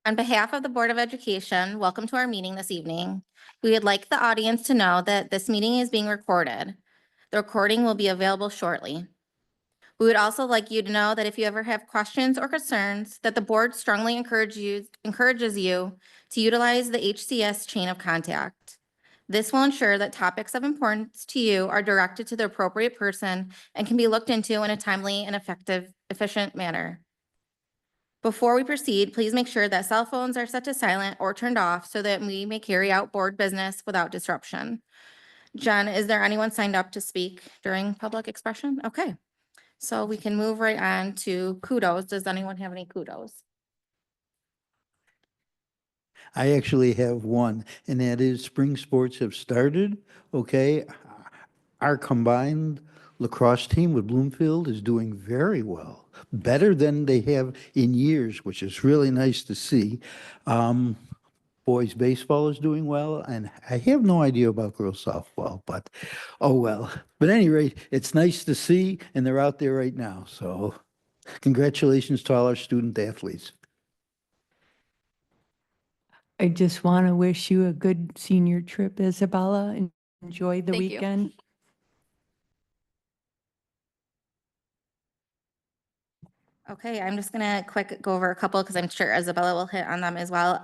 On behalf of the Board of Education, welcome to our meeting this evening. We would like the audience to know that this meeting is being recorded. The recording will be available shortly. We would also like you to know that if you ever have questions or concerns, that the board strongly encourages you to utilize the HCS chain of contact. This will ensure that topics of importance to you are directed to the appropriate person and can be looked into in a timely and efficient manner. Before we proceed, please make sure that cell phones are set to silent or turned off so that we may carry out board business without disruption. Jen, is there anyone signed up to speak during public expression? Okay, so we can move right on to kudos. Does anyone have any kudos? I actually have one, and that is spring sports have started, okay? Our combined lacrosse team with Bloomfield is doing very well, better than they have in years, which is really nice to see. Boys baseball is doing well, and I have no idea about girls softball, but oh well. But at any rate, it's nice to see, and they're out there right now. So congratulations to all our student athletes. I just want to wish you a good senior trip, Isabella, and enjoy the Thank you. weekend. Okay, I'm just gonna quick go over a couple because I'm sure Isabella will hit on them as well.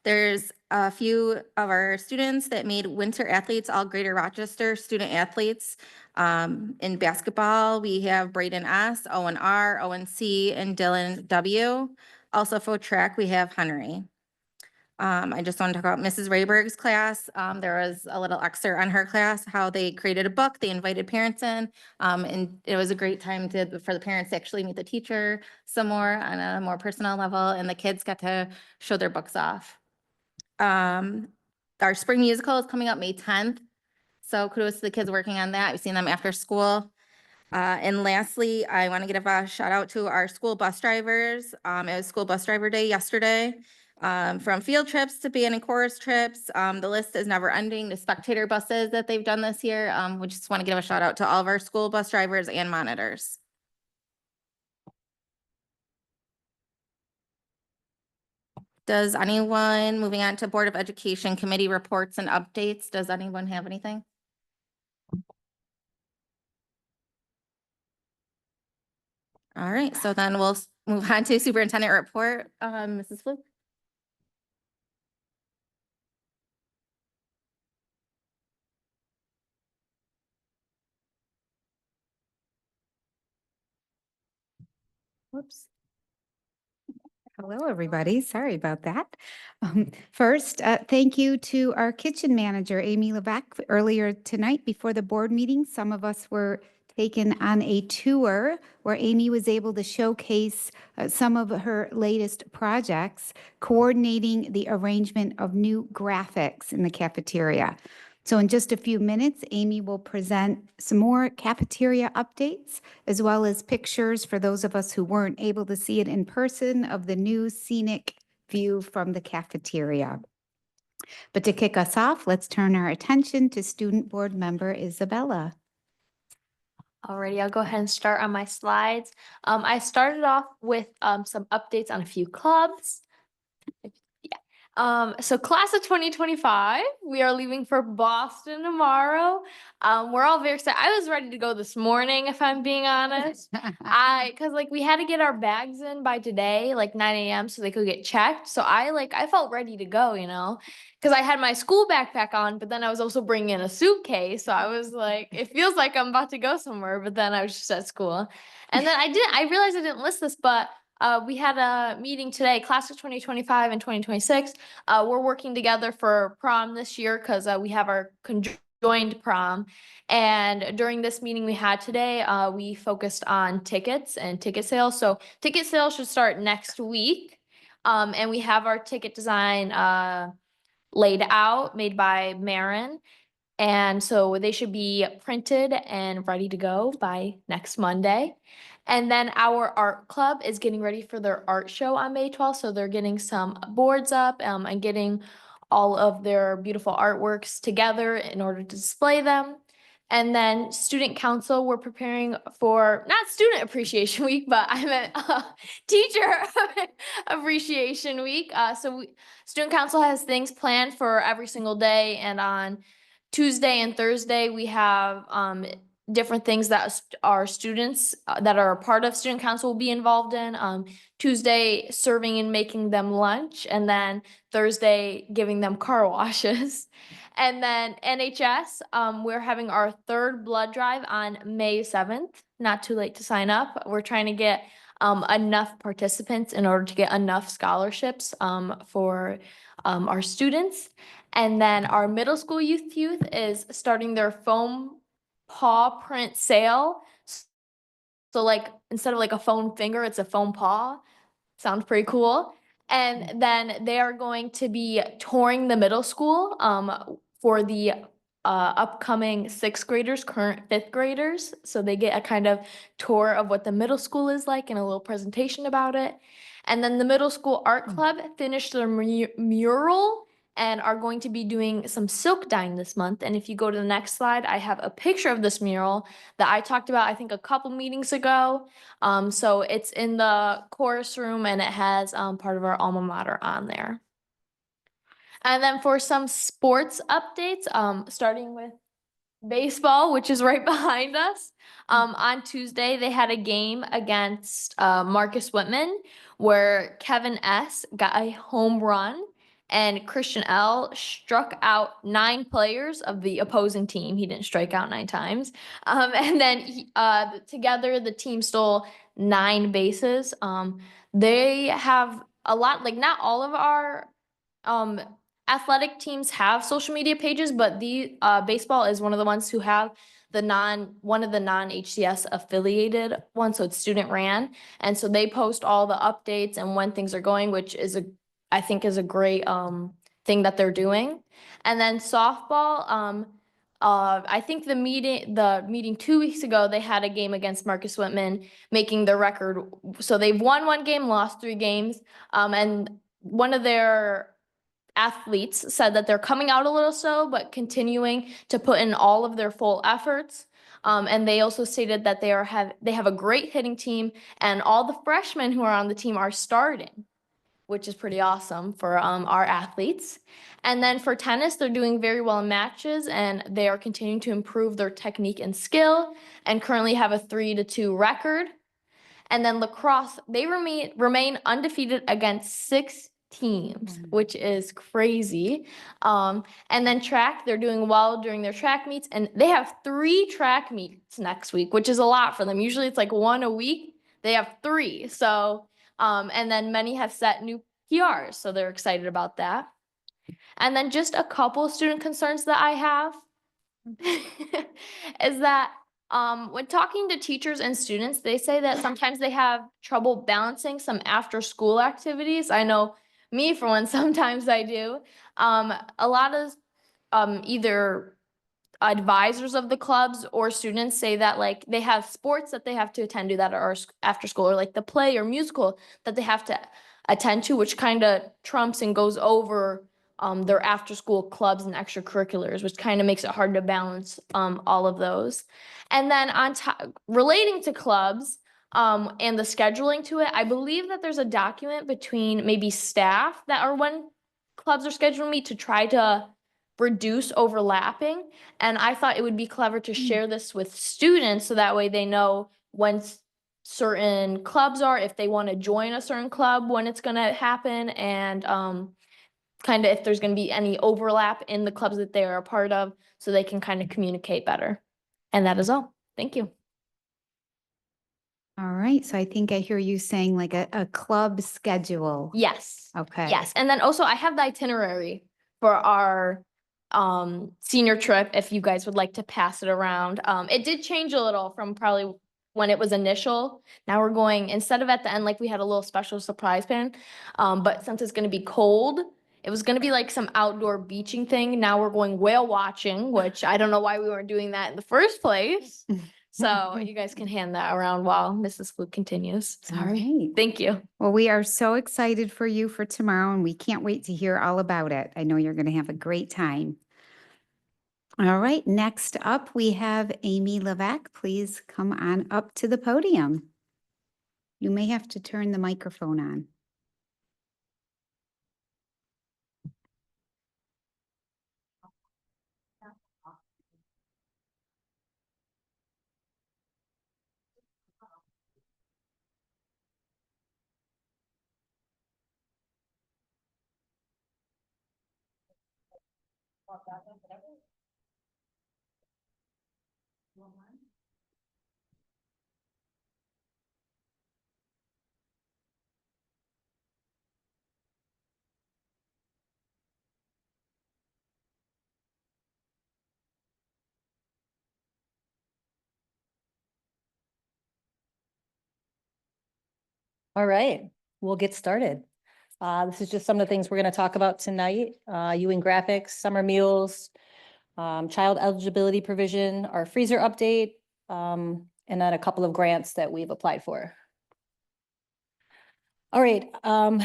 There's a few of our students that made winter athletes, all Greater Rochester student athletes. In basketball, we have Braden S, Owen R, Owen C, and Dylan W. Also for track, we have Henry. I just want to talk about Mrs. Rayberg's class. There was a little excerpt on her class, how they created a book, they invited parents in, and it was a great time for the parents to actually meet the teacher some more on a more personal level, and the kids got to show their books off. Our spring musical is coming up May 10th, so kudos to the kids working on that. We've seen them after school. And lastly, I want to give a shout out to our school bus drivers. It was School Bus Driver Day yesterday. From field trips to band and chorus trips, the list is never ending. The spectator buses that they've done this year. We just want to give a shout out to all of our school bus drivers and monitors. Does anyone, moving on to Board of Education committee reports and updates, does anyone have anything? All right, so then we'll move on to superintendent report. Mrs. Fluke. Whoops. Hello, everybody. Sorry about that. First, thank you to our kitchen manager, Amy Levesque. Earlier tonight before the board meeting, some of us were taken on a tour where Amy was able to showcase some of her latest projects, coordinating the arrangement of new graphics in the cafeteria. So in just a few minutes, Amy will present some more cafeteria updates, as well as pictures for those of us who weren't able to see it in person of the new scenic view from the cafeteria. But to kick us off, let's turn our attention to student board member Isabella. Alrighty, I'll go ahead and start on my slides. I started off with some updates on a few clubs. So class of 2025, we are leaving for Boston tomorrow. We're all very excited. I was ready to go this morning, if I'm being honest. Cause like we had to get our bags in by today, like 9 a.m. so they could get checked. So I felt ready to go, you know, cause I had my school backpack on, but then I was also bringing in a suitcase. So I was like, it feels like I'm about to go somewhere, but then I was just at school. And then I realized I didn't list this, but we had a meeting today, class of 2025 and 2026. We're working together for prom this year because we have our conjoined prom. And during this meeting we had today, we focused on tickets and ticket sales. So ticket sales should start next week. And we have our ticket design laid out, made by Marin. And so they should be printed and ready to go by next Monday. And then our art club is getting ready for their art show on May 12th. So they're getting some boards up and getting all of their beautiful artworks together in order to display them. And then student council, we're preparing for, not student appreciation week, but I meant teacher appreciation week. Student council has things planned for every single day. And on Tuesday and Thursday, we have different things that our students that are a part of student council will be involved in. Tuesday, serving and making them lunch. And then Thursday, giving them car washes. And then NHS, we're having our third blood drive on May 7th. Not too late to sign up. We're trying to get enough participants in order to get enough scholarships for our students. And then our middle school youth is starting their foam paw print sale. So like instead of like a foam finger, it's a foam paw. Sounds pretty cool. And then they are going to be touring the middle school for the upcoming sixth graders, current fifth graders. So they get a kind of tour of what the middle school is like and a little presentation about it. And then the middle school art club finished their mural and are going to be doing some silk dyeing this month. And if you go to the next slide, I have a picture of this mural that I talked about, I think a couple meetings ago. So it's in the chorus room and it has part of our alma mater on there. And then for some sports updates, starting with baseball, which is right behind us. On Tuesday, they had a game against Marcus Whitman where Kevin S. got a home run and Christian L. struck out 9 players of the opposing team. He didn't strike out 9 times. And then together, the team stole 9 bases. They have a lot, like not all of our athletic teams have social media pages, but the baseball is one of the ones who have one of the non-HCS affiliated ones, so it's student ran. And so they post all the updates and when things are going, which is I think is a great thing that they're doing. And then softball, I think the meeting 2 weeks ago, they had a game against Marcus Whitman, making the record. So they've won 1 game, lost 3 games. And one of their athletes said that they're coming out a little slow, but continuing to put in all of their full efforts. And they also stated that they have a great hitting team and all the freshmen who are on the team are starting, which is pretty awesome for our athletes. And then for tennis, they're doing very well in matches and they are continuing to improve their technique and skill and currently have a 3-2 record. And then lacrosse, they remain undefeated against 6 teams, which is crazy. And then track, they're doing well during their track meets and they have 3 track meets next week, which is a lot for them. Usually it's like 1 a week. They have 3. So, and then many have set new PRs, so they're excited about that. And then just a couple student concerns that I have is that when talking to teachers and students, they say that sometimes they have trouble balancing some after school activities. I know me, for one, sometimes I do. A lot of either advisors of the clubs or students say that like they have sports that they have to attend to that are after school, or like the play or musical that they have to attend to, which kind of trumps and goes over their after school clubs and extracurriculars, which kind of makes it hard to balance all of those. And then relating to clubs and the scheduling to it, I believe that there's a document between maybe staff that are when clubs are scheduled to meet to try to reduce overlapping. And I thought it would be clever to share this with students so that way they know when certain clubs are, if they want to join a certain club, when it's going to happen, and kind of if there's going to be any overlap in the clubs that they are a part of, so they can kind of communicate better. And that is all. Thank you. All right, so I think I hear you saying like a club schedule. Yes. Okay. Yes. And then also I have the itinerary for our senior trip if you guys would like to pass it around. It did change a little from probably when it was initial. Now we're going, instead of at the end like we had a little special surprise plan, but since it's going to be cold, it was going to be like some outdoor beaching thing. Now we're going whale watching, which I don't know why we weren't doing that in the first place. So you guys can hand that around while Mrs. Fluke continues. All Sorry. right. Thank you. Well, we are so excited for you for tomorrow and we can't wait to hear all about it. I know you're going to have a great time. All right, next up, we have Amy Levesque. Please come on up to the podium. You may have to turn the microphone on. All right, we'll get started. This is just some of the things we're going to talk about tonight. Ewing graphics, summer meals, child eligibility provision, our freezer update, and then a couple of grants that we've applied for. All right, I'm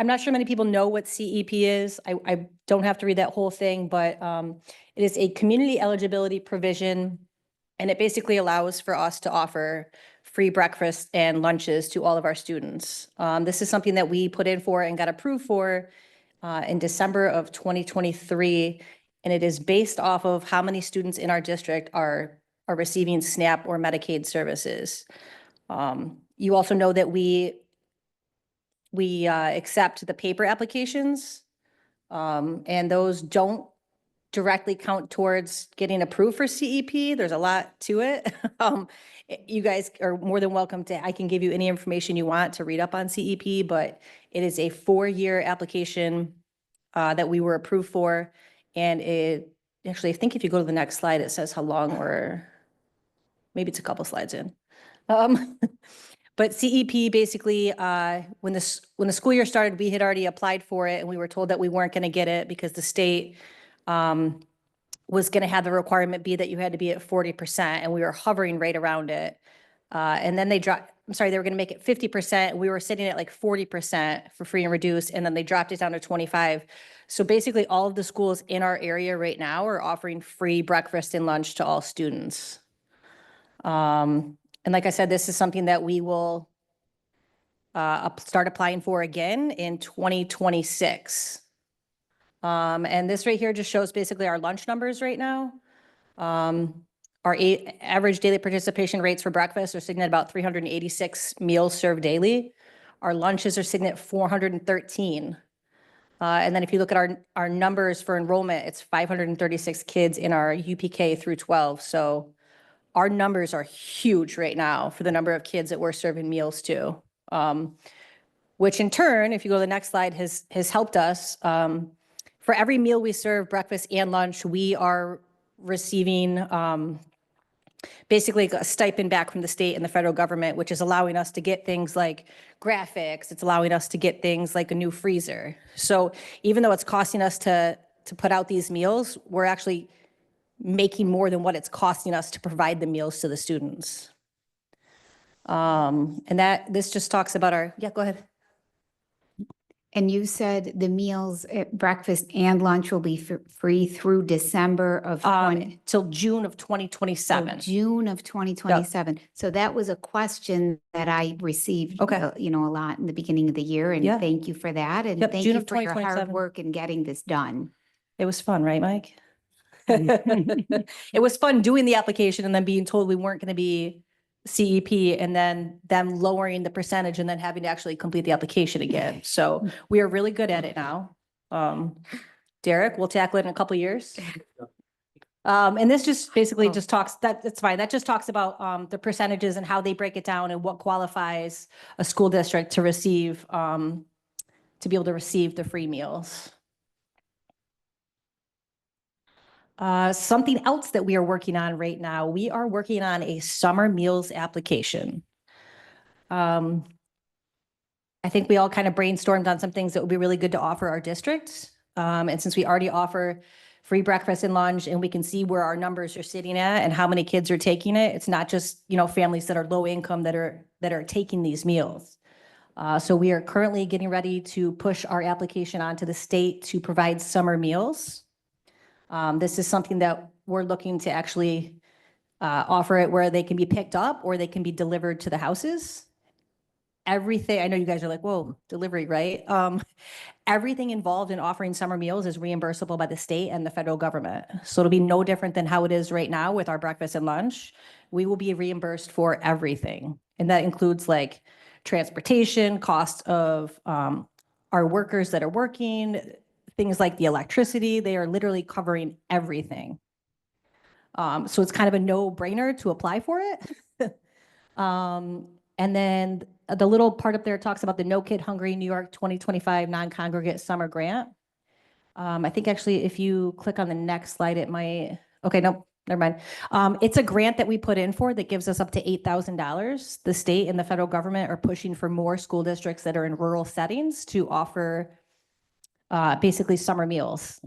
not sure many people know what CEP is. I don't have to read that whole thing, but it is a community eligibility provision, and it basically allows for us to offer free breakfast and lunches to all of our students. This is something that we put in for and got approved for in December of 2023, and it is based off of how many students in our district are receiving SNAP or Medicaid services. You also know that we accept the paper applications, and those don't directly count towards getting approved for CEP. There's a lot to it. You guys are more than welcome to, I can give you any information you want to read up on CEP, but it is a 4-year application that we were approved for. And it actually, I think if you go to the next slide, it says how long, or maybe it's a couple slides in. But CEP basically, when the school year started, we had already applied for it, and we were told that we weren't going to get it because the state was going to have the requirement be that you had to be at 40%, and we were hovering right around it. And then they were going to make it 50%. We were sitting at like 40% for free and reduced, and then they dropped it down to 25. So basically, all of the schools in our area right now are offering free breakfast and lunch to all students. And like I said, this is something that we will start applying for again in 2026. And this right here just shows basically our lunch numbers right now. Our average daily participation rates for breakfast are sitting at about 386 meals served daily. Our lunches are sitting at 413. And then if you look at our numbers for enrollment, it's 536 kids in our UPK through 12. So our numbers are huge right now for the number of kids that we're serving meals to, which in turn, if you go to the next slide, has helped us. For every meal we serve, breakfast and lunch, we are receiving basically a stipend back from the state and the federal government, which is allowing us to get things like graphics. It's allowing us to get things like a new freezer. So even though it's costing us to put out these meals, we're actually making more than what it's costing us to provide the meals to the students. And this just talks about yeah, go ahead. And you said the meals, breakfast and lunch will be free through December of Till June of 2027. June of 2027. So that was a question that I received, Okay. a lot in the beginning of the year, and Yeah. thank you for that. And Yep, thank June you of for your hard 2027. work in getting this done. It was fun, right, Mike? It was fun doing the application and then being told we weren't going to be CEP, and then them lowering the percentage and then having to actually complete the application again. So we are really good at it now. Derek, we'll tackle it in a couple of years. And this just basically just talks, that's fine. That just talks about the percentages and how they break it down and what qualifies a school district to receive, to be able to receive the free meals. Something else that we are working on right now, we are working on a summer meals application. I think we all kind of brainstormed on some things that would be really good to offer our district. And since we already offer free breakfast and lunch, and we can see where our numbers are sitting at and how many kids are taking it, it's not just, families that are low income that are taking these meals. So we are currently getting ready to push our application onto the state to provide summer meals. This is something that we're looking to actually offer it where they can be picked up or they can be delivered to the houses. Everything, I know you guys are like, whoa, delivery, right? Everything involved in offering summer meals is reimbursable by the state and the federal government. So it'll be no different than how it is right now with our breakfast and lunch. We will be reimbursed for everything. And that includes like transportation, cost of our workers that are working, things like the electricity. They are literally covering everything. So it's kind of a no-brainer to apply for it. And then the little part up there talks about the No Kid Hungry New York 2025 Non-Congregate Summer Grant. I think actually if you click on the next slide, it might, okay, no, never mind. It's a grant that we put in for that gives us up to $8,000. The state and the federal government are pushing for more school districts that are in rural settings to offer basically summer meals.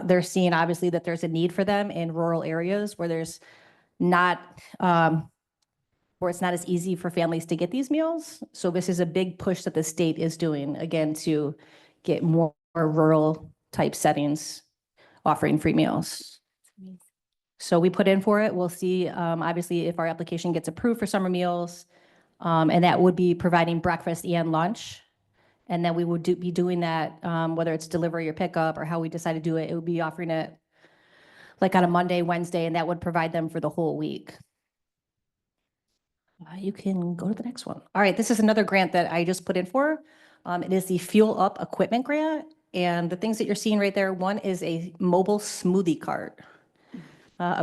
They're seeing obviously that there's a need for them in rural areas where there's not, where it's not as easy for families to get these meals. So this is a big push that the state is doing, again, to get more rural type settings offering free meals. So we put in for it. We'll see, obviously, if our application gets approved for summer meals, and that would be providing breakfast and lunch. And then we would be doing that, whether it's delivery or pickup or how we decide to do it, it would be offering it like on a Monday, Wednesday, and that would provide them for the whole week. You can go to the next one. All right, this is another grant that I just put in for. It is the Fuel Up Equipment Grant. And the things that you're seeing right there, one is a mobile smoothie cart.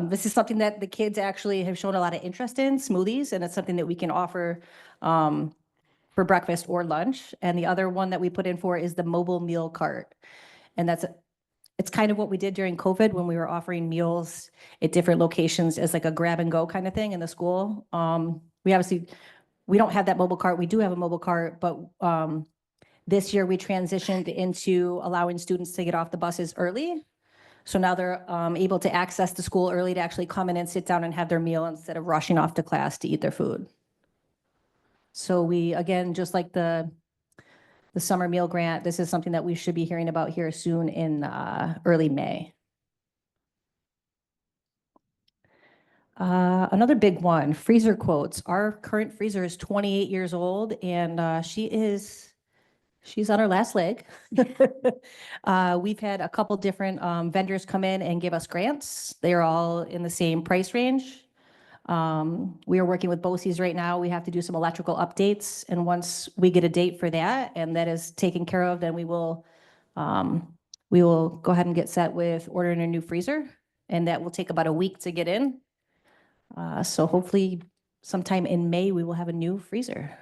This is something that the kids actually have shown a lot of interest in, smoothies, and it's something that we can offer for breakfast or lunch. And the other one that we put in for is the mobile meal cart. And it's kind of what we did during COVID when we were offering meals at different locations as like a grab and go kind of thing in the school. We don't have that mobile cart. We do have a mobile cart, but this year we transitioned into allowing students to get off the buses early. So now they're able to access the school early to actually come in and sit down and have their meal instead of rushing off to class to eat their food. So we, again, just like the summer meal grant, this is something that we should be hearing about here soon in early May. Another big one, freezer quotes. Our current freezer is 28 years old and she's on her last leg. We've had a couple different vendors come in and give us grants. They're all in the same price range. We are working with BoCES right now. We have to do some electrical updates. And once we get a date for that and that is taken care of, then we will go ahead and get set with ordering a new freezer. And that will take about a week to get in. So hopefully sometime in May, we will have a new freezer.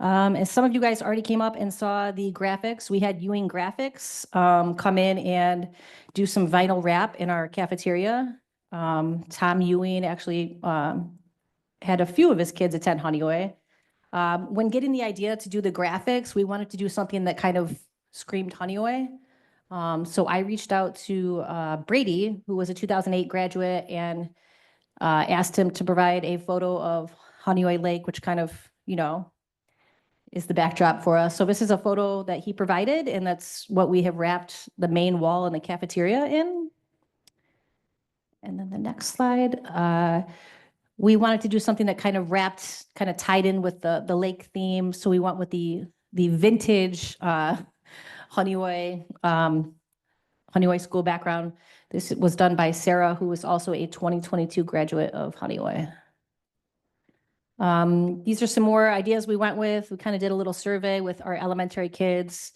As some of you guys already came up and saw the graphics, we had Ewing Graphics come in and do some vinyl wrap in our cafeteria. Tom Ewing actually had a few of his kids attend Honeyway. When getting the idea to do the graphics, we wanted to do something that kind of screamed Honeyway. So I reached out to Brady, who was a 2008 graduate, and asked him to provide a photo of Honeyway Lake, which kind of, is the backdrop for us. So this is a photo that he provided, and that's what we have wrapped the main wall in the cafeteria in. And then the next slide, we wanted to do something that kind of tied in with the lake theme. So we went with the vintage Honeyway school background. This was done by Sarah, who was also a 2022 graduate of Honeyway. These are some more ideas we went with. We kind of did a little survey with our elementary kids.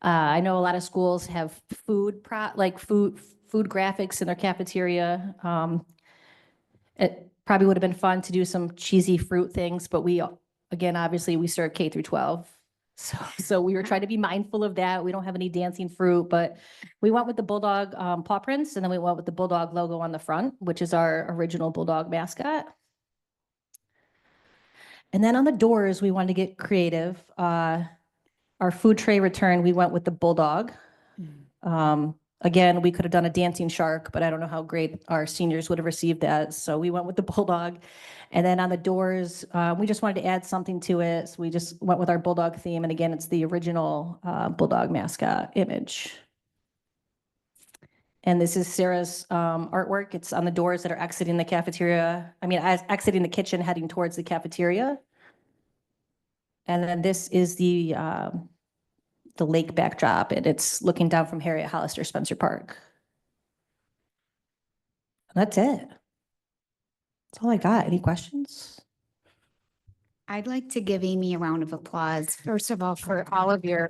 I know a lot of schools have food graphics in their cafeteria. It probably would have been fun to do some cheesy fruit things, but again, obviously we serve K through 12. So we were trying to be mindful of that. We don't have any dancing fruit, but we went with the Bulldog paw prints, and then we went with the Bulldog logo on the front, which is our original Bulldog mascot. And then on the doors, we wanted to get creative. Our food tray return, we went with the Bulldog. Again, we could have done a dancing shark, but I don't know how great our seniors would have received that. So we went with the Bulldog. And then on the doors, we just wanted to add something to it. So we just went with our Bulldog theme. And again, it's the original Bulldog mascot image. And this is Sarah's artwork. It's on the doors that are exiting the cafeteria. Exiting the kitchen, heading towards the cafeteria. And then this is the lake backdrop, and it's looking down from Harriet Hollister Spencer Park. That's it. That's all I got. Any questions? I'd like to give Amy a round of applause, first of all, for all of your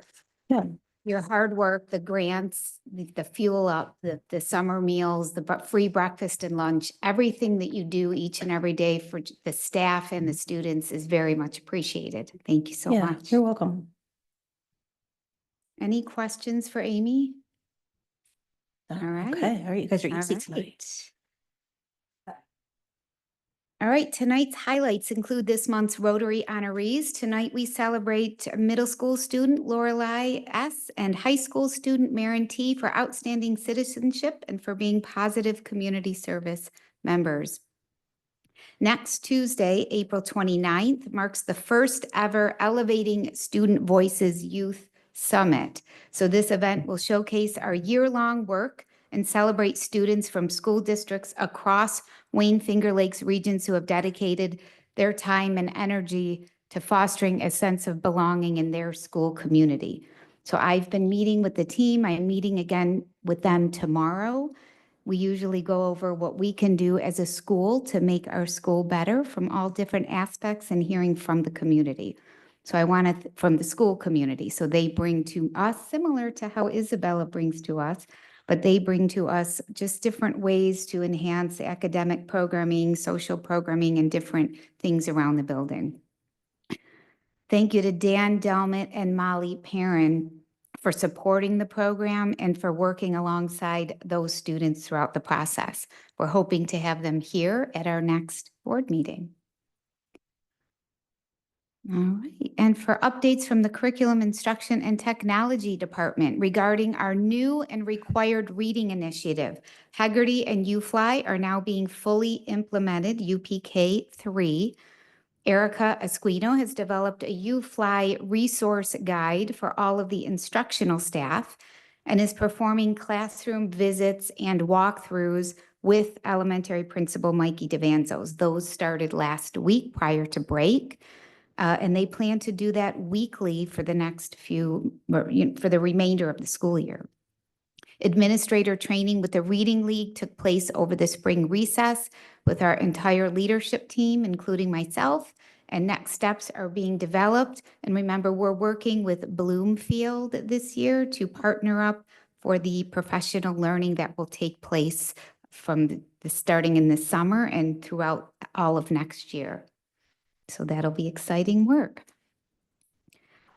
hard work, the grants, the fuel up, the summer meals, the free breakfast and lunch, everything that you do each and every day for the staff and the students is very much appreciated. Thank you so Yeah, much. you're welcome. Any questions for Amy? All right. Okay, all right, you guys are All easy tonight. right. All right, tonight's highlights include this month's Rotary honorees. Tonight, we celebrate middle school student Lorelei S. and high school student Maren T. for outstanding citizenship and for being positive community service members. Next Tuesday, April 29th, marks the first ever Elevating Student Voices Youth Summit. So this event will showcase our year-long work and celebrate students from school districts across Wayne Finger Lakes regions who have dedicated their time and energy to fostering a sense of belonging in their school community. So I've been meeting with the team. I'm meeting again with them tomorrow. We usually go over what we can do as a school to make our school better from all different aspects and hearing from the community. So I want to, from the school community, so they bring to us, similar to how Isabella brings to us, but they bring to us just different ways to enhance academic programming, social programming, and different things around the building. Thank you to Dan Delmet and Molly Perrin for supporting the program and for working alongside those students throughout the process. We're hoping to have them here at our next board meeting. All right, and for updates from the Curriculum Instruction and Technology Department regarding our new and required reading initiative, Heggerty and UFly are now being fully implemented, UPK 3. Erica Esquino has developed a UFly resource guide for all of the instructional staff and is performing classroom visits and walkthroughs with elementary principal Mikey DeVanzos. Those started last week prior to break. And they plan to do that weekly for the next for the remainder of the school year. Administrator training with the Reading League took place over the spring recess with our entire leadership team, including myself, and next steps are being developed. And remember, we're working with Bloomfield this year to partner up for the professional learning that will take place from starting in the summer and throughout all of next year. So that'll be exciting work.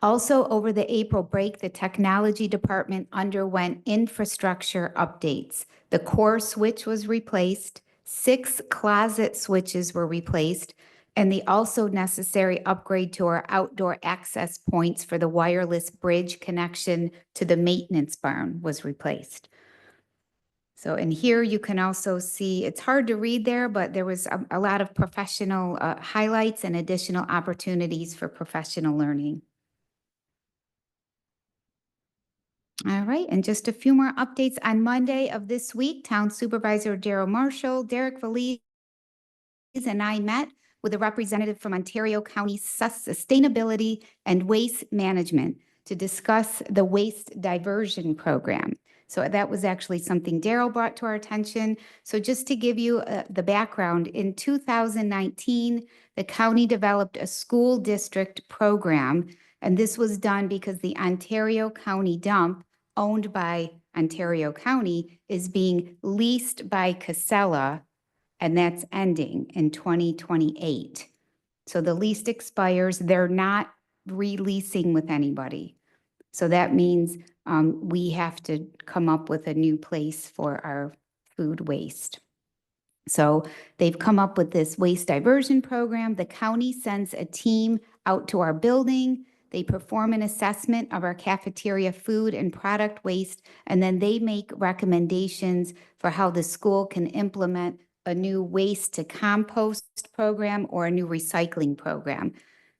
Also, over the April break, the technology department underwent infrastructure updates. The core switch was replaced, 6 closet switches were replaced, and the also necessary upgrade to our outdoor access points for the wireless bridge connection to the maintenance barn was replaced. So, and here you can also see, it's hard to read there, but there was a lot of professional highlights and additional opportunities for professional learning. All right, and just a few more updates. On Monday of this week, Town Supervisor Darryl Marshall, Derek Valise, and I met with a representative from Ontario County Sustainability and Waste Management to discuss the waste diversion program. So that was actually something Darryl brought to our attention. So just to give you the background, in 2019, the county developed a school district program, and this was done because the Ontario County dump, owned by Ontario County, is being leased by Casella, and that's ending in 2028. So the lease expires, they're not releasing with anybody. So that means we have to come up with a new place for our food waste. So they've come up with this waste diversion program. The county sends a team out to our building. They perform an assessment of our cafeteria food and product waste, and then they make recommendations for how the school can implement a new waste to compost program or a new recycling program.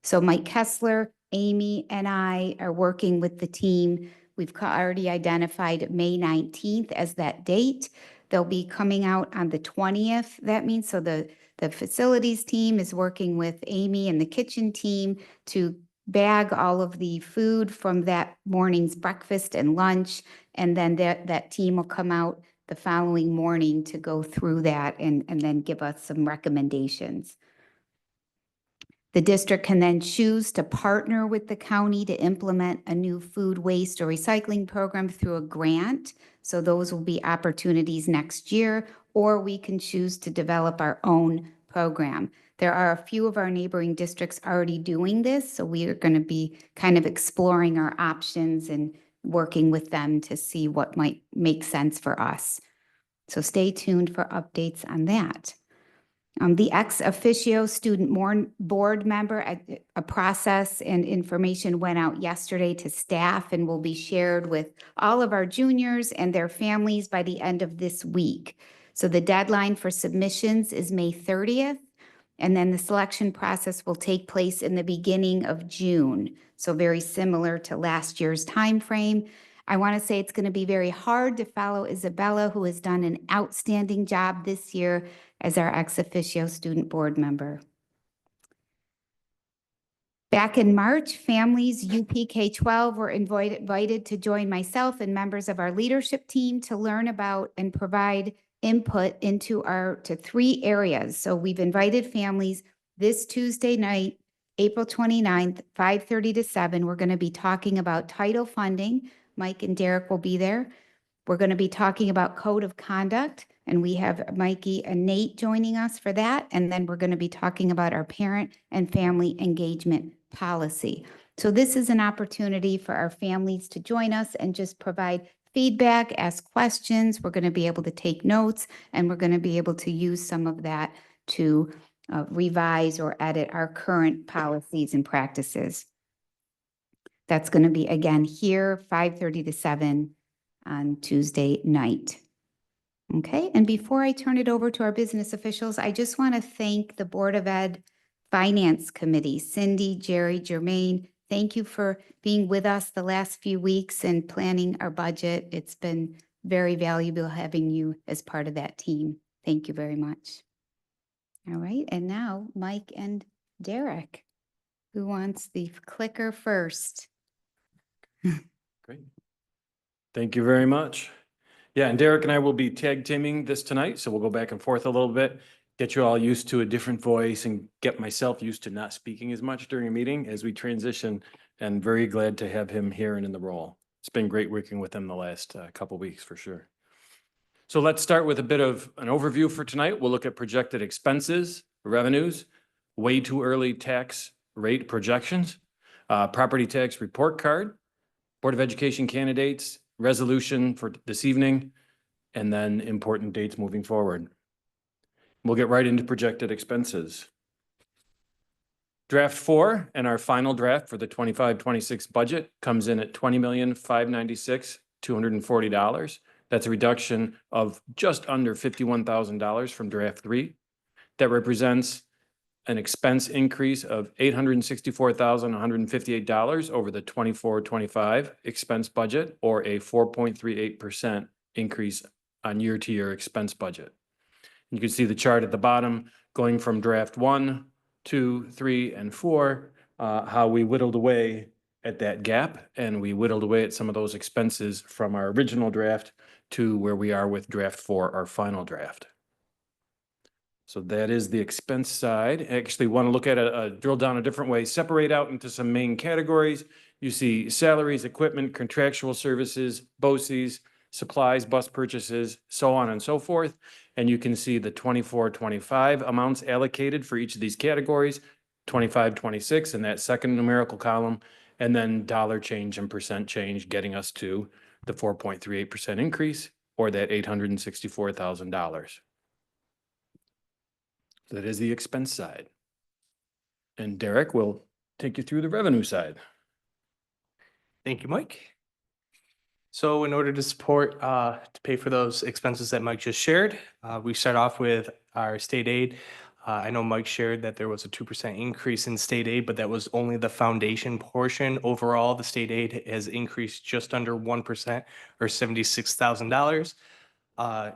So Mike Kessler, Amy, and I are working with the team. We've already identified May 19th as that date. They'll be coming out on the 20th. That means, so the facilities team is working with Amy and the kitchen team to bag all of the food from that morning's breakfast and lunch. And then that team will come out the following morning to go through that and then give us some recommendations. The district can then choose to partner with the county to implement a new food waste or recycling program through a grant. So those will be opportunities next year, or we can choose to develop our own program. There are a few of our neighboring districts already doing this, so we are going to be kind of exploring our options and working with them to see what might make sense for us. So stay tuned for updates on that. The ex officio student board member, a process and information went out yesterday to staff and will be shared with all of our juniors and their families by the end of this week. So the deadline for submissions is May 30th, and then the selection process will take place in the beginning of June. So very similar to last year's timeframe. I want to say it's going to be very hard to follow Isabella, who has done an outstanding job this year as our ex officio student board member. Back in March, families UPK-12 were invited to join myself and members of our leadership team to learn about and provide input into to 3 areas. So we've invited families this Tuesday night, April 29th, 5:30 to 7. We're going to be talking about title funding. Mike and Derek will be there. We're going to be talking about code of conduct, and we have Mikey and Nate joining us for that. And then we're going to be talking about our parent and family engagement policy. So this is an opportunity for our families to join us and just provide feedback, ask questions. We're going to be able to take notes, and we're going to be able to use some of that to revise or edit our current policies and practices. That's going to be, again, here, 5:30 to 7 on Tuesday night. Okay, and before I turn it over to our business officials, I just want to thank the Board of Ed Finance Committee, Cindy, Jerry, Jermaine. Thank you for being with us the last few weeks and planning our budget. It's been very valuable having you as part of that team. Thank you very much. All right, and now Mike and Derek. Who wants the clicker first? Great. Thank you very much. Yeah, and Derek and I will be tag teaming this tonight, so we'll go back and forth a little bit, get you all used to a different voice and get myself used to not speaking as much during a meeting as we transition, and very glad to have him here and in the role. It's been great working with him the last couple weeks for sure. So let's start with a bit of an overview for tonight. We'll look at projected expenses, revenues, way too early tax rate projections, property tax report card, Board of Education candidates, resolution for this evening, and then important dates moving forward. We'll get right into projected expenses. Draft 4 and our final draft for the 25-26 budget comes in at $20,596,240. That's a reduction of just under $51,000 from draft 3. That represents an expense increase of $864,158 over the 24-25 expense budget, or a 4.38% increase on year-to-year expense budget. You can see the chart at the bottom going from draft 1, 2, 3, and 4, how we whittled away at that gap, and we whittled away at some of those expenses from our original draft to where we are with draft 4, our final draft. So that is the expense side. I actually want to look at drill down a different way, separate out into some main categories. You see salaries, equipment, contractual services, BOCES, supplies, bus purchases, so on and so forth. And you can see the 24-25 amounts allocated for each of these categories, 25-26 in that second numerical column, and then dollar change and percent change getting us to the 4.38% increase, or that $864,000. That is the expense side. And Derek will take you through the revenue side. Thank you, Mike. So in order to support, to pay for those expenses that Mike just shared, we start off with our state aid. I know Mike shared that there was a 2% increase in state aid, but that was only the foundation portion. Overall, the state aid has increased just under 1% or $76,000.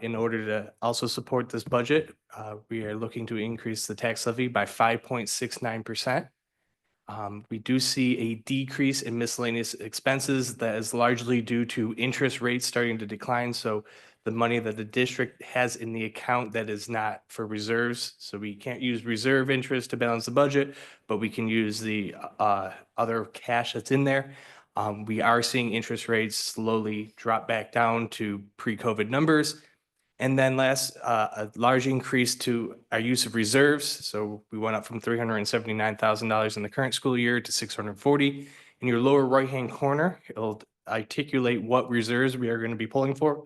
In order to also support this budget, we are looking to increase the tax levy by 5.69%. We do see a decrease in miscellaneous expenses that is largely due to interest rates starting to decline. So the money that the district has in the account that is not for reserves. So we can't use reserve interest to balance the budget, but we can use the other cash that's in there. We are seeing interest rates slowly drop back down to pre-COVID numbers. And then last, a large increase to our use of reserves. So we went up from $379,000 in the current school year to $640. In your lower right-hand corner, it'll articulate what reserves we are going to be pulling from.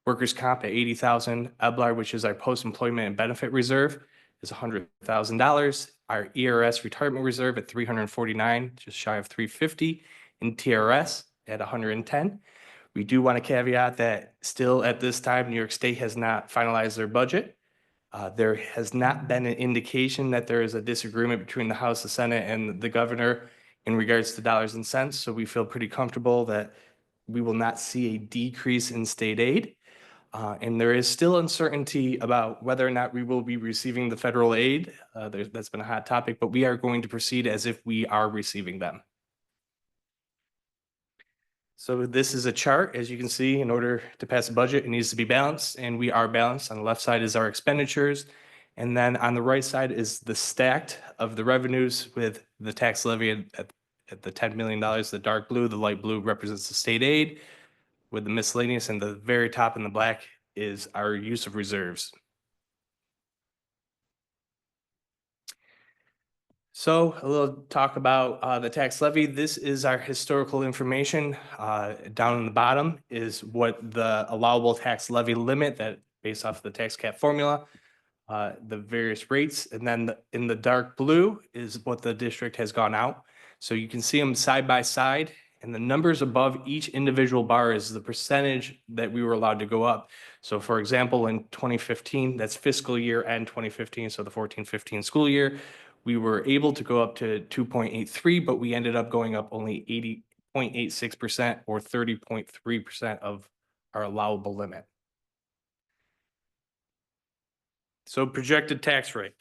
Workers' comp at $80,000. EBLAR, which is our post-employment and benefit reserve, is $100,000. Our ERS retirement reserve at $349, just shy of $350. And TRS at $110. We do want to caveat that still at this time, New York State has not finalized their budget. There has not been an indication that there is a disagreement between the House, the Senate, and the governor in regards to dollars and cents. So we feel pretty comfortable that we will not see a decrease in state aid. And there is still uncertainty about whether or not we will be receiving the federal aid. That's been a hot topic, but we are going to proceed as if we are receiving them. So this is a chart. As you can see, in order to pass a budget, it needs to be balanced, and we are balanced. On the left side is our expenditures. And then on the right side is the stacked of the revenues with the tax levy at the $10 million. The dark blue, the light blue represents the state aid with the miscellaneous, and the very top in the black is our use of reserves. So a little talk about the tax levy. This is our historical information. Down in the bottom is what the allowable tax levy limit that based off the tax cap formula, the various rates. And then in the dark blue is what the district has gone out. So you can see them side by side, and the numbers above each individual bar is the percentage that we were allowed to go up. So for example, in 2015, that's fiscal year end 2015, so the 14-15 school year, we were able to go up to 2.83, but we ended up going up only 80.86% or 30.3% of our allowable limit. So projected tax rate.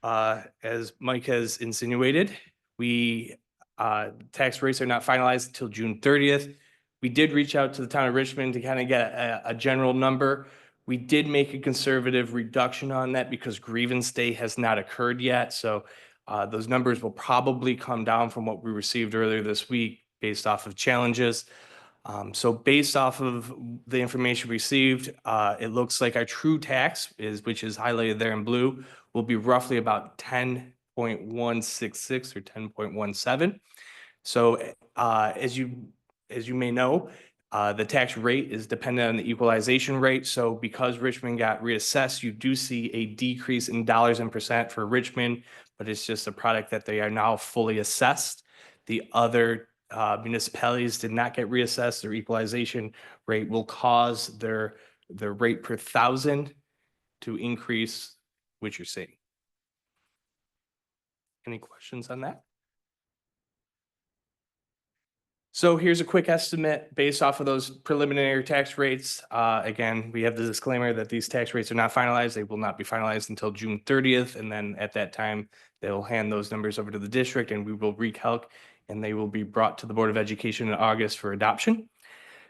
As Mike has insinuated, tax rates are not finalized until June 30th. We did reach out to the town of Richmond to kind of get a general number. We did make a conservative reduction on that because grievance day has not occurred yet. So those numbers will probably come down from what we received earlier this week based off of challenges. So based off of the information received, it looks like our true tax which is highlighted there in blue, will be roughly about 10.166 or 10.17. So as you may know, the tax rate is dependent on the equalization rate. So because Richmond got reassessed, you do see a decrease in dollars and percent for Richmond, but it's just a product that they are now fully assessed. The other municipalities did not get reassessed. Their equalization rate will cause their rate per thousand to increase, which you're seeing. Any questions on that? So here's a quick estimate based off of those preliminary tax rates. Again, we have the disclaimer that these tax rates are not finalized. They will not be finalized until June 30th. And then at that time, they'll hand those numbers over to the district and we will recalc, and they will be brought to the Board of Education in August for adoption.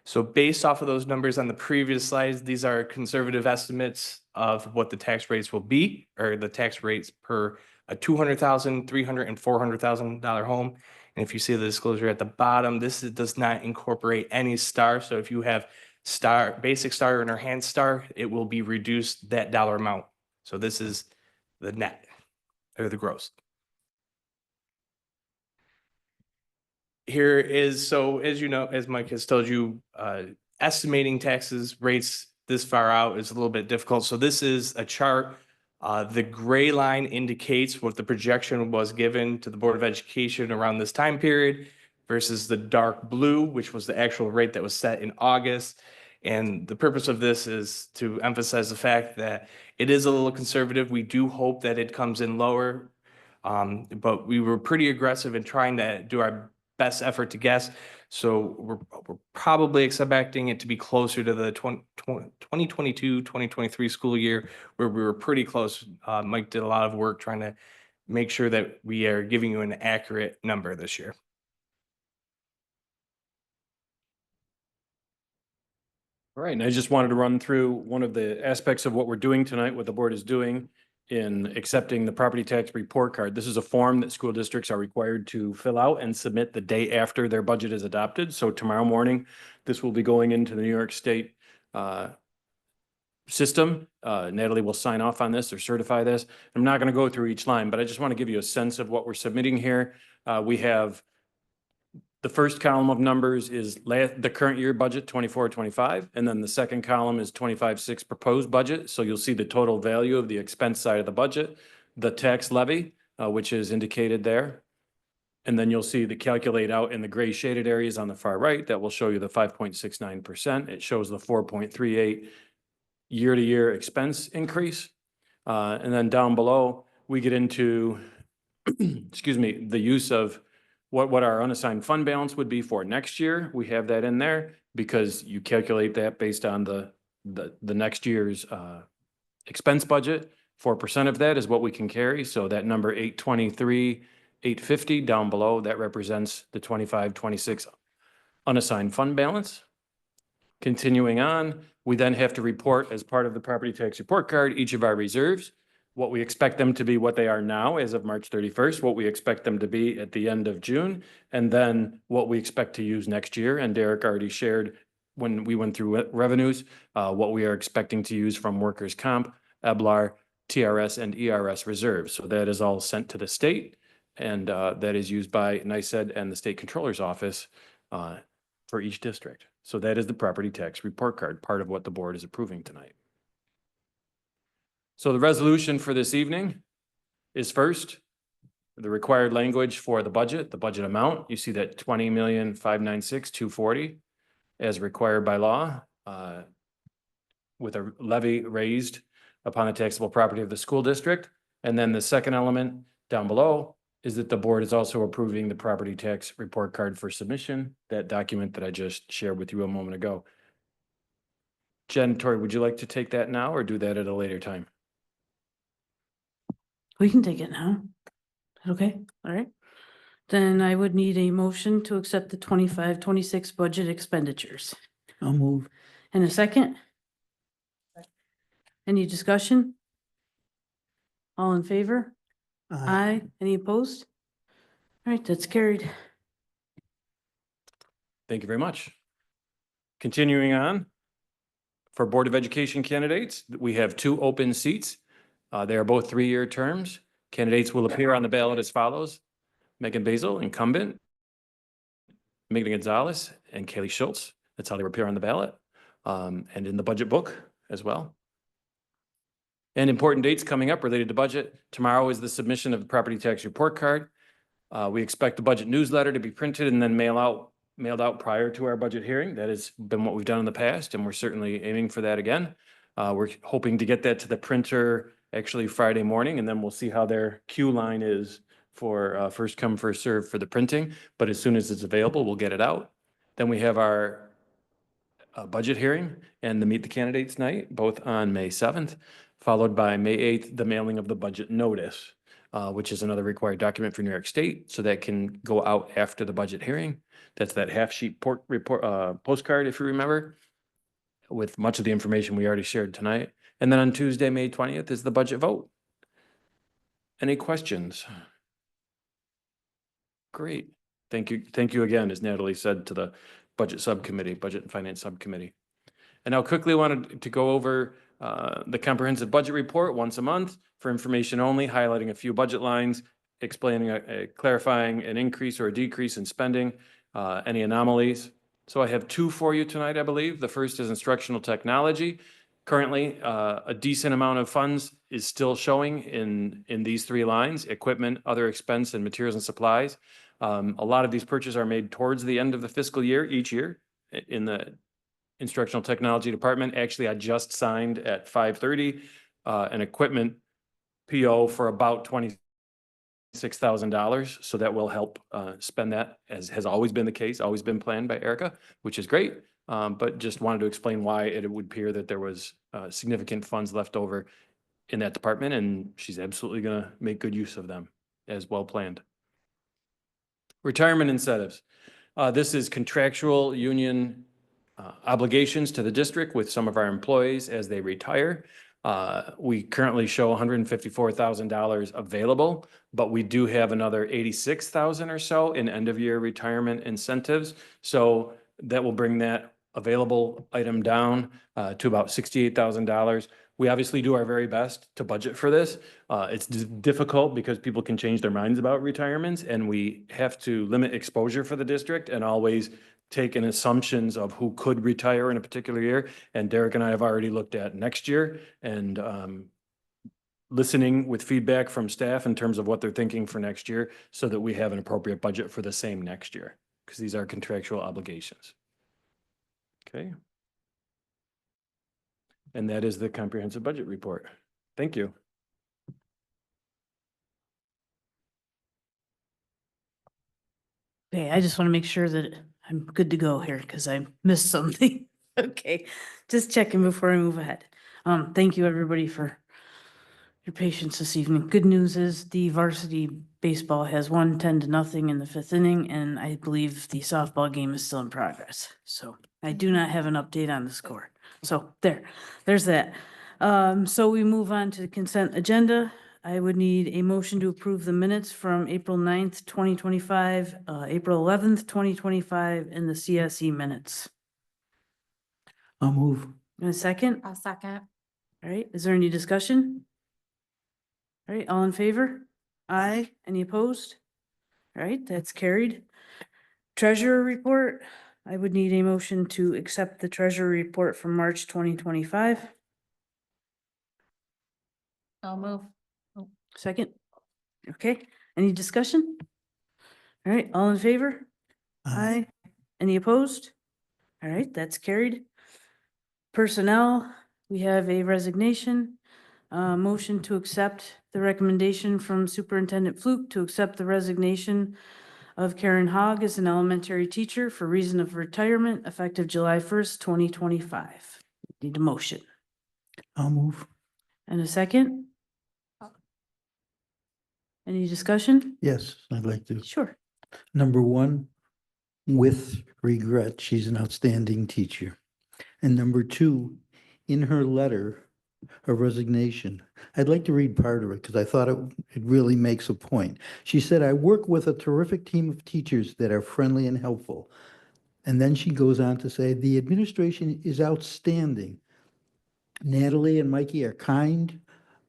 So based off of those numbers on the previous slides, these are conservative estimates of what the tax rates will be, or the tax rates per a $200,000, $300,000, and $400,000 home. And if you see the disclosure at the bottom, this does not incorporate any star. So if you have basic star or enhanced star, it will be reduced that dollar amount. So this is the net or the gross. Here is, so as you know, as Mike has told you, estimating taxes rates this far out is a little bit difficult. So this is a chart. The gray line indicates what the projection was given to the Board of Education around this time period. versus the dark blue, which was the actual rate that was set in August. And the purpose of this is to emphasize the fact that it is a little conservative. We do hope that it comes in lower. But we were pretty aggressive in trying to do our best effort to guess. So we're probably expecting it to be closer to the 2022, 2023 school year, where we were pretty close. Mike did a lot of work trying to make sure that we are giving you an accurate number this year. All right, and I just wanted to run through one of the aspects of what we're doing tonight, what the board is doing in accepting the property tax report card. This is a form that school districts are required to fill out and submit the day after their budget is adopted. So tomorrow morning, this will be going into the New York State system. Natalie will sign off on this or certify this. I'm not going to go through each line, but I just want to give you a sense of what we're submitting here. We have the first column of numbers is the current year budget, 24-25, and then the second column is 25-6 proposed budget. So you'll see the total value of the expense side of the budget, the tax levy, which is indicated there. And then you'll see the calculate out in the gray shaded areas on the far right that will show you the 5.69%. It shows the 4.38 year-to-year expense increase. And then down below, we get into, excuse me, the use of what our unassigned fund balance would be for next year. We have that in there because you calculate that based on the next year's expense budget. 4% of that is what we can carry. So that number 823,850 down below, that represents the 25-26 unassigned fund balance. Continuing on, we then have to report as part of the property tax report card each of our reserves, what we expect them to be, what they are now as of March 31st, what we expect them to be at the end of June, and then what we expect to use next year. And Derek already shared when we went through revenues, what we are expecting to use from workers' comp, EBLAR, TRS, and ERS reserves. So that is all sent to the state, and that is used by NICED and the state controller's office for each district. So that is the property tax report card, part of what the board is approving tonight. So the resolution for this evening is first, the required language for the budget amount. You see that 20,596,240 as required by law, with a levy raised upon the taxable property of the school district. And then the second element down below is that the board is also approving the property tax report card for submission, that document that I just shared with you a moment ago. Jen, Tori, would you like to take that now or do that at a later time? We can take it now. Okay, all right. Then I would need a motion to accept the 25-26 budget expenditures. I'll move. And a second? Any discussion? All in favor? Aye. Any opposed? All right, that's carried. Thank you very much. Continuing on, for Board of Education candidates, we have 2 open seats. They are both 3-year terms. Candidates will appear on the ballot as follows: Megan Basil, incumbent, Megan Gonzalez, and Kaylee Schultz. That's how they appear on the ballot, and in the budget book as well. And important dates coming up related to budget. Tomorrow is the submission of the property tax report card. We expect the budget newsletter to be printed and then mailed out prior to our budget hearing. That has been what we've done in the past, and we're certainly aiming for that again. We're hoping to get that to the printer actually Friday morning, and then we'll see how their queue line is for first come, first serve for the printing. But as soon as it's available, we'll get it out. Then we have our budget hearing and the Meet the Candidates night, both on May 7th, followed by May 8th, the mailing of the budget notice, which is another required document for New York State. So that can go out after the budget hearing. That's that half sheet postcard, if you remember, with much of the information we already shared tonight. And then on Tuesday, May 20th is the budget vote. Any questions? Great. Thank you. Thank you again, as Natalie said, to the budget subcommittee, budget and finance subcommittee. And I quickly wanted to go over the comprehensive budget report once a month for information only, highlighting a few budget lines, explaining, clarifying an increase or a decrease in spending, any anomalies. So I have 2 for you tonight, I believe. The first is instructional technology. Currently, a decent amount of funds is still showing in these 3 lines: equipment, other expense, and materials and supplies. A lot of these purchases are made towards the end of the fiscal year, each year in the instructional technology department. Actually, I just signed at 5:30 an equipment PO for about $26,000. So that will help spend that, as has always been the case, always been planned by Erica, which is great. But just wanted to explain why it would appear that there was significant funds left over in that department, and she's absolutely going to make good use of them as well planned. Retirement incentives. This is contractual union obligations to the district with some of our employees as they retire. We currently show $154,000 available, but we do have another 86,000 or so in end of year retirement incentives. So that will bring that available item down to about $68,000. We obviously do our very best to budget for this. It's difficult because people can change their minds about retirements, and we have to limit exposure for the district and always take in assumptions of who could retire in a particular year. And Derek and I have already looked at next year and listening with feedback from staff in terms of what they're thinking for next year so that we have an appropriate budget for the same next year, because these are contractual obligations. Okay. And that is the comprehensive budget report. Thank you. Okay, I just want to make sure that I'm good to go here because I missed something. Okay, just checking before I move ahead. Thank you, everybody, for your patience this evening. Good news is the varsity baseball has won 10-0 in the 5th inning, and I believe the softball game is still in progress. So I do not have an update on the score. So there's that. So we move on to the consent agenda. I would need a motion to approve the minutes from April 9th, 2025, April 11th, 2025, and the CSE minutes. I'll move. In a second? I'll second. All right, is there any discussion? All right, all in favor? Aye. Any opposed? All right, that's carried. Treasurer report. I would need a motion to accept the treasurer report from March 2025. I'll move. Second? Okay, any discussion? All right, all in favor? Aye. Any opposed? All right, that's carried. Personnel, we have a resignation. Motion to accept the recommendation from Superintendent Fluke to accept the resignation of Karen Hogg as an elementary teacher for reason of retirement effective July 1st, 2025. Need a motion. I'll move. And a second? Any discussion? Yes, I'd like to. Sure. Number one, with regret, she's an outstanding teacher. And number two, in her letter of resignation, I'd like to read part of it because I thought it really makes a point. She said, "I work with a terrific team of teachers that are friendly and helpful." And then she goes on to say, "The administration is outstanding. Natalie and Mikey are kind,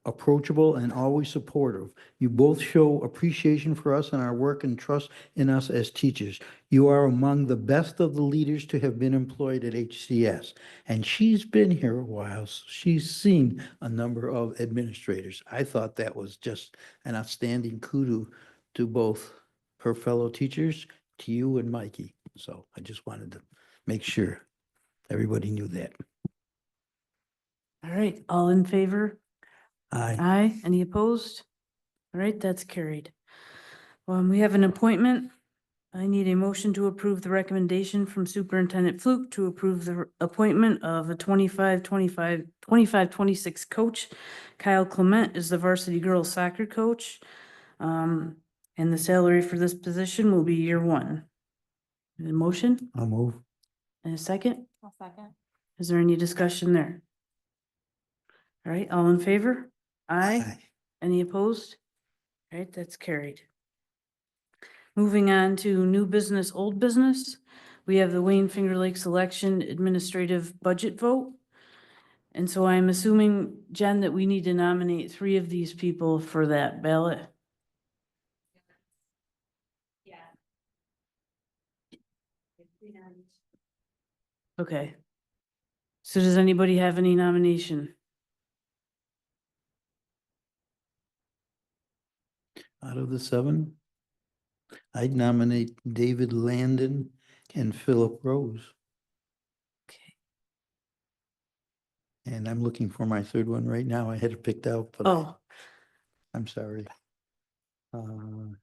approachable, and always supportive. You both show appreciation for us and our work and trust in us as teachers. You are among the best of the leaders to have been employed at HCS." And she's been here a while, so she's seen a number of administrators. I thought that was just an outstanding kudos to both her fellow teachers, to you and Mikey. So I just wanted to make sure everybody knew that. All right, all in favor? Aye. Aye. Any opposed? All right, that's carried. We have an appointment. I need a motion to approve the recommendation from Superintendent Fluke to approve the appointment of a 25-26 coach. Kyle Clement is the varsity girls soccer coach. And the salary for this position will be year 1. A motion I'll move. and a second? I'll second. Is there any discussion there? All right, all in favor? Aye. Any opposed? All right, that's carried. Moving on to new business, old business. We have the Wayne Finger Lakes election administrative budget vote. And so I'm assuming, Jen, that we need to nominate 3 of these people for that ballot. Okay. So does anybody have any nomination? Out of the 7? I'd nominate David Landon and Philip Rose. Okay. And I'm looking for my third one right now. I had it picked out, but Oh, I'm sorry. Uh,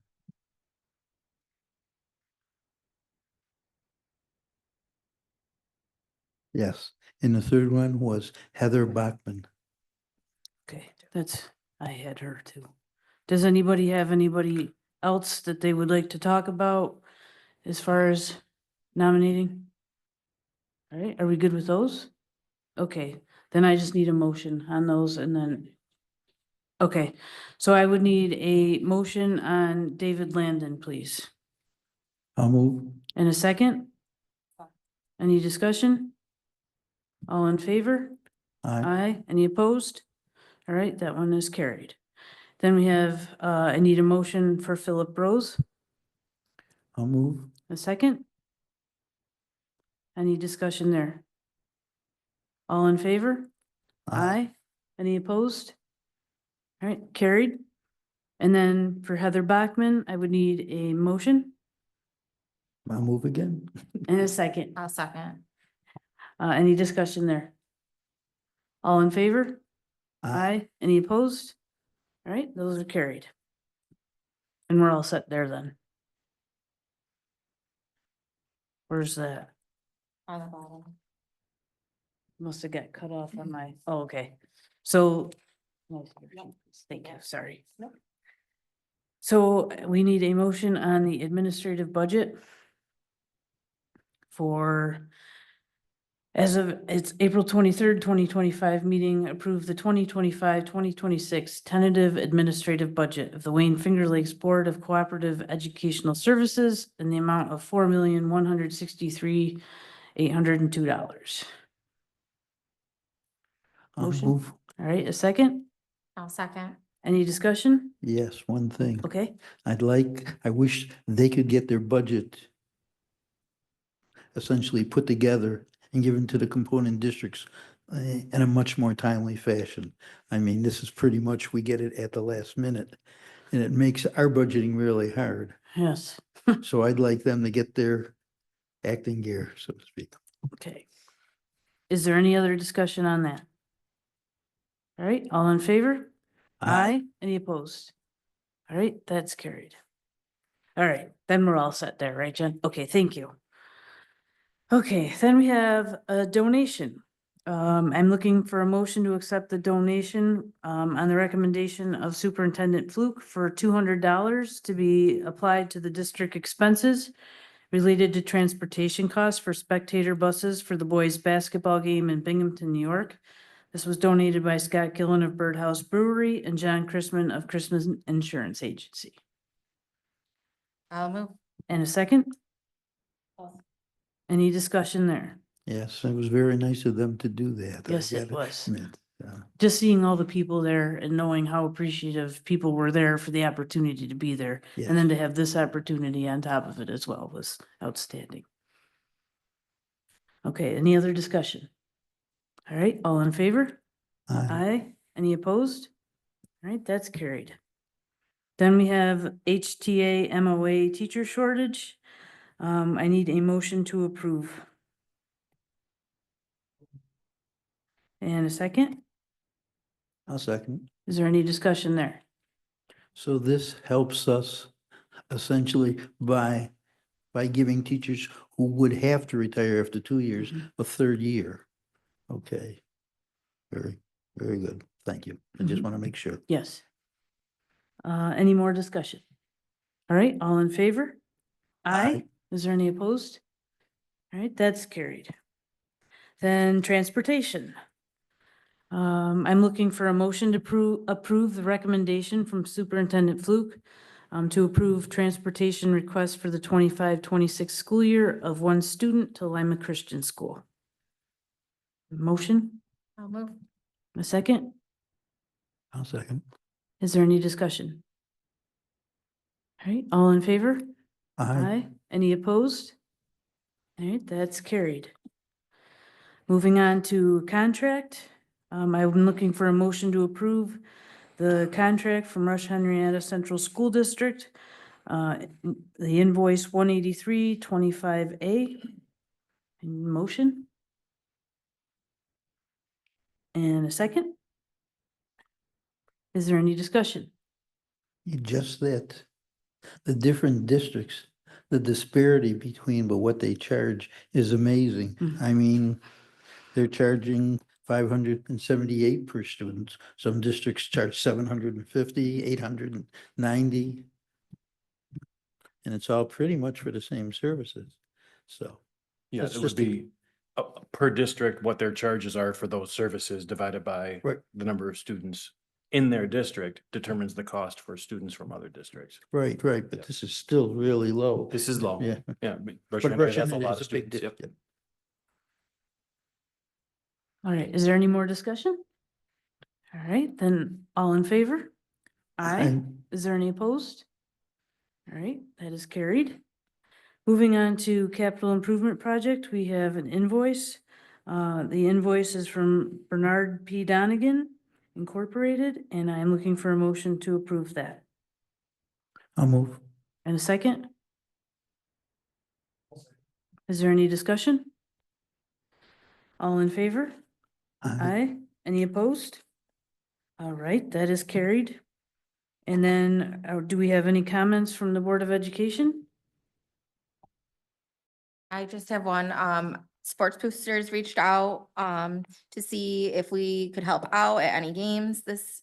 Yes, and the third one was Heather Bachman. okay, I had her too. Does anybody have anybody else that they would like to talk about as far as nominating? All right, are we good with those? Okay, then I just need a motion on those and then. Okay, so I would need a motion on David Landon, please. I'll move. And a second? Any discussion? All in favor? Aye. Aye. Any opposed? All right, that one is carried. Then we have, I need a motion for Philip Rose. I'll move. A second? Any discussion there? All in favor? Aye. Any opposed? All right, carried. And then for Heather Bachman, I would need a motion I'll move again. and a second. I'll second. Any discussion there? All in favor? Aye. Any opposed? All right, those are carried. And we're all set there then. Where's that? On the bottom. Must have got cut off on my, oh, okay. So. Thank you, sorry. So we need a motion on the administrative budget for, as of, it's April 23rd, 2025 meeting, approve the 2025-2026 tentative administrative budget of the Wayne Finger Lakes Board of Cooperative Educational Services in the amount of $4,163,802. I'll Motion. move. All right, a second? I'll second. Any discussion? Yes, one thing. Okay, I wish they could get their budget essentially put together and given to the component districts in a much more timely fashion. I mean, this is pretty much, we get it at the last minute, and it makes our budgeting really hard. yes, So I'd like them to get their acting gear, so to speak. okay. Is there any other discussion on that? All right, all in favor? Aye. Any opposed? All right, that's carried. All right, then we're all set there, right, Jen? Okay, thank you. Okay, then we have a donation. I'm looking for a motion to accept the donation on the recommendation of Superintendent Fluke for $200 to be applied to the district expenses related to transportation costs for spectator buses for the boys' basketball game in Binghamton, New York. This was donated by Scott Gillen of Birdhouse Brewery and John Chrisman of Chrisman Insurance Agency. I'll move. And a second? Any discussion there? Yes, it was very nice of them to do that. I Yes, it gotta was. admit. Just seeing all the people there and knowing how appreciative people were there for the opportunity to be there. Yes. And then to have this opportunity on top of it as well was outstanding. Okay, any other discussion? All right, all in favor? Aye. Aye. Any opposed? All right, that's carried. Then we have HTA MOA teacher shortage. I need a motion to approve. And a second? I'll second. Is there any discussion there? So this helps us essentially by giving teachers who would have to retire after 2 years, a third year. Okay. Very, very good. Thank you. I just Mhm. want to make sure. Yes. Any more discussion? All right, all in favor? Aye. Is there any opposed? All right, that's carried. Then transportation. I'm looking for a motion to approve the recommendation from Superintendent Fluke to approve transportation request for the 25-26 school year of one student to Lima Christian School. Motion, I'll move. a second? I'll second. Is there any discussion? All right, all in favor? Aye. Any opposed? All right, that's carried. Moving on to contract. I'm looking for a motion to approve the contract from Rush Henrietta Central School District The invoice 183.25A. Motion? And a second? Is there any discussion? Just that, the different districts, the disparity between but what they charge is amazing. Mhm. I mean, they're charging 578 per student. Some districts charge 750, 890. And it's all pretty much for the same services. So. Yeah, That's it would just a- be per district, what their charges are for those services divided by Right. the number of students in their district determines the cost for students from other districts. Right, but Yeah. this is still really low. This is low. Yeah. Yeah. But Rushmore Rush has a Henry lot is of a big students. Yep. district. All right, is there any more discussion? All right, then all in favor? Aye. And Is there any opposed? All right, that is carried. Moving on to capital improvement project, we have an invoice. The invoice is from Bernard P. Donegan Incorporated, and I am looking for a motion to approve that. I'll move. And a second? Is there any discussion? All in favor? Aye. Any opposed? All right, that is carried. And then, do we have any comments from the Board of Education? I just have one, Sports Boosters reached out, to see if we could help out at any games this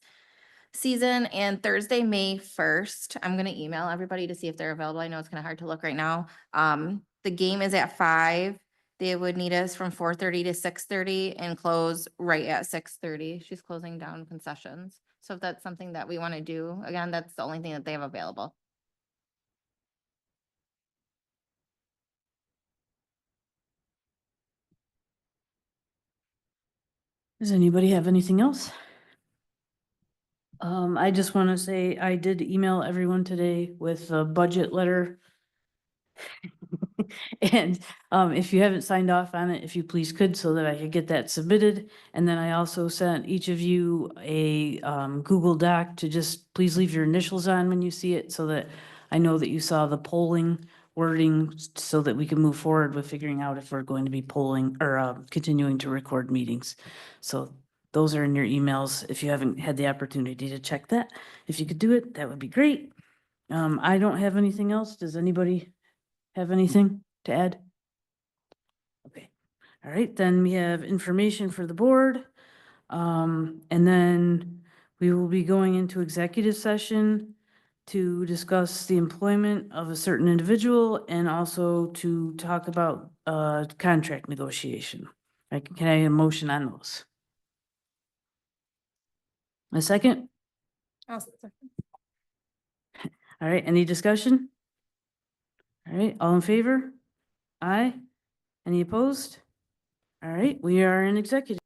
season, and Thursday, May 1st, I'm gonna email everybody to see if they're available. I know it's kind of hard to look right now. The game is at 5. They would need us from 4:30 to 6:30 and close right at 6:30. She's closing down concessions. So if that's something that we want to do, again, that's the only thing that they have available. Does anybody have anything else? I just want to say I did email everyone today with a budget letter. And if you haven't signed off on it, if you please could, so that I could get that submitted. And then I also sent each of you a Google Doc to just please leave your initials on when you see it, so that I know that you saw the polling wording, so that we can move forward with figuring out if we're going to be polling or continuing to record meetings. So those are in your emails. If you haven't had the opportunity to check that, if you could do it, that would be great. I don't have anything else. Does anybody have anything to add? Okay, all right, then we have information for the board. And then we will be going into executive session to discuss the employment of a certain individual and also to talk about contract negotiation. Can I have a motion on those? A second? All right, any discussion? All right, all in favor? Aye. Any opposed? All right, we are in executive.